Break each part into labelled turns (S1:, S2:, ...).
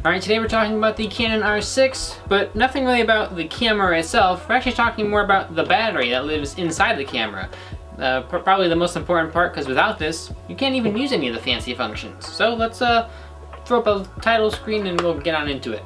S1: Alright, today we're talking about the Canon R6, but nothing really about the camera itself. We're actually talking more about the battery that lives inside the camera. Probably the most important part, because without this, you can't even use any of the fancy functions. So let's throw up a title screen and we'll get on into it.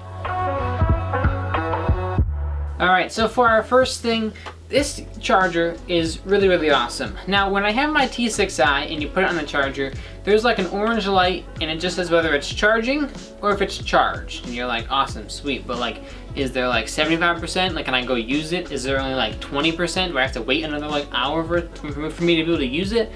S1: Alright, so for our first thing, this charger is really awesome. Now, when I have my T6i and you put it on the charger, there's like an orange light and it just says whether it's charging or if it's charged. And you're like, awesome, sweet, but like, is there like 75%? Like, can I go use it? Is there only like 20%? Do I have to wait another like hour for me to be able to use it?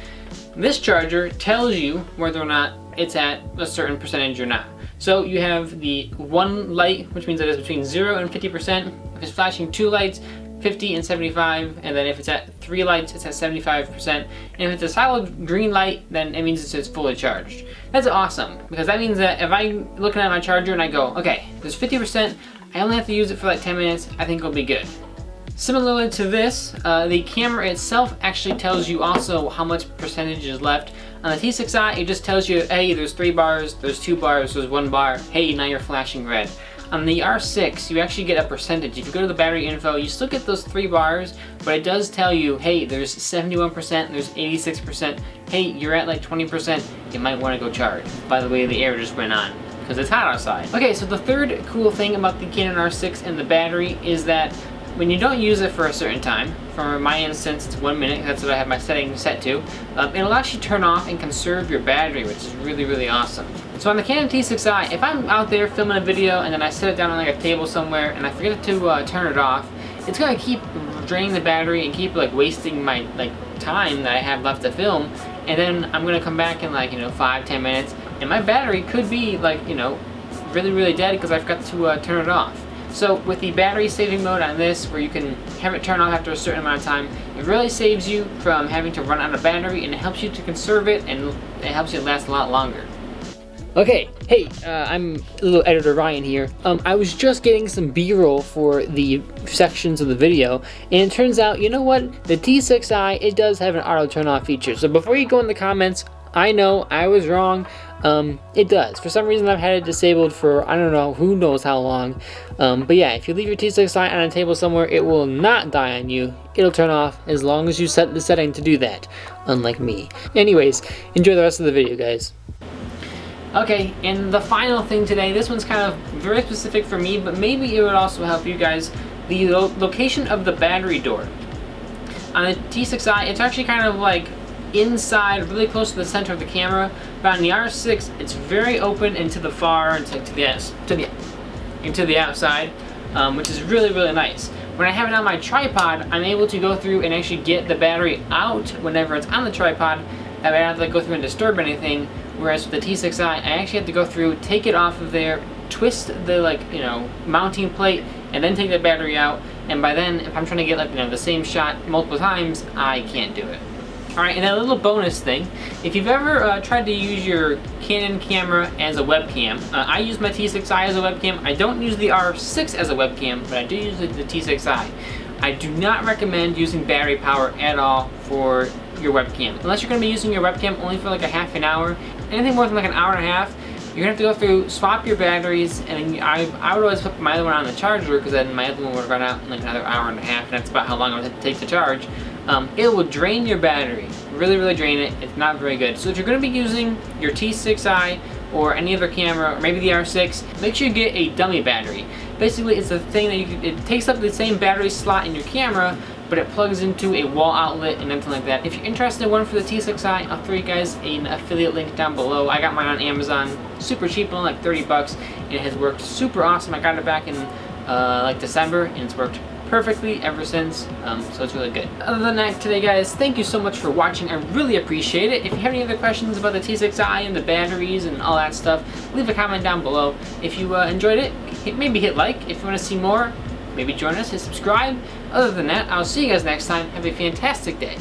S1: This charger tells you whether or not it's at a certain percentage or not. So you have the one light, which means that it's between 0 and 50%. If it's flashing two lights, 50 and 75, and then if it's at 3 lights, it's at 75%. And if it's a solid green light, then it means it's fully charged. That's awesome, because that means that if I'm looking at my charger and I go, okay, there's 50%, I only have to use it for like 10 minutes, I think it'll be good. Similarly to this, the camera itself actually tells you also how much percentage is left. On the T6i, it just tells you, hey, there's 3 bars, there's 2 bars, there's 1 bar, hey, now you're flashing red. On the R6, you actually get a percentage. If you go to the battery info, you still get those 3 bars, but it does tell you, hey, there's 71%, there's 86%, hey, you're at like 20%, you might want to go charge. By the way, the air just went on, because it's hot outside. Okay, so the third cool thing about the Canon R6 and the battery is that when you don't use it for a certain time, for my instance it's 1 minute, that's what I have my setting set to, it'll actually turn off and conserve your battery, which is really awesome. So on the Canon T6i, if I'm out there filming a video and then I set it down on like a table somewhere and I forget to turn it off, it's gonna keep draining the battery and keep like wasting my like time that I have left to film, and then I'm gonna come back in like 5-10 minutes and my battery could be like really dead because I forgot to turn it off. So with the battery saving mode on this, where you can have it turn off after a certain amount of time, it really saves you from having to run out of battery, and it helps you to conserve it, and it helps it last a lot longer. Okay, hey, I'm little editor Ryan here. I was just getting some B-roll for the sections of the video, and it turns out, you know what? The T6i, it does have an auto turn off feature. So before you go in the comments, I know I was wrong. It does. For some reason I've had it disabled for, I don't know, who knows how long. But yeah, if you leave your T6i on a table somewhere, it will not die on you. It'll turn off as long as you set the setting to do that, unlike me. Anyways, enjoy the rest of the video, guys. Okay, and the final thing today, this one's kind of very specific for me, but maybe it would also help you guys. The location of the battery door. On the T6i, it's actually kind of like inside, really close to the center of the camera, but on the R6, it's very open and to the far, it's like to the outside, which is really nice. When I have it on my tripod, I'm able to go through and actually get the battery out whenever it's on the tripod. I don't have to like go through and disturb anything. Whereas with the T6i, I actually have to go through, take it off of there, twist the mounting plate, and then take the battery out. And by then, if I'm trying to get the same shot multiple times, I can't do it. Alright, and a little bonus thing, if you've ever tried to use your Canon camera as a webcam, I use my T6i as a webcam. I don't use the R6 as a webcam, but I do use the T6i. I do not recommend using battery power at all for your webcam. Unless you're going to be using your webcam only for like a half an hour. Anything more than like an hour and a half, you're going to have to go through, swap your batteries, and I would always put my other one on the charger, because then my other one would run out in like another hour and a half, and that's about how long it would take to charge. It will drain your battery, really drain it. It's not very good. So if you're going to be using your T6i or any other camera, or maybe the R6, make sure you get a dummy battery. Basically, it's a thing that it takes up the same battery slot in your camera, but it plugs into a wall outlet and everything like that. If you're interested in one for the T6i, I'll throw you guys an affiliate link down below. I got mine on Amazon, super cheap, only like 30 bucks, and it has worked super awesome. I got it back in like December, and it's worked perfectly ever since, so it's really good. Other than that, today guys, thank you so much for watching. I really appreciate it. If you have any other questions about the T6i and the batteries and all that stuff, leave a comment down below. If you enjoyed it, maybe hit like. If you want to see more, maybe join us, hit subscribe. Other than that, I'll see you guys next time. Have a fantastic day.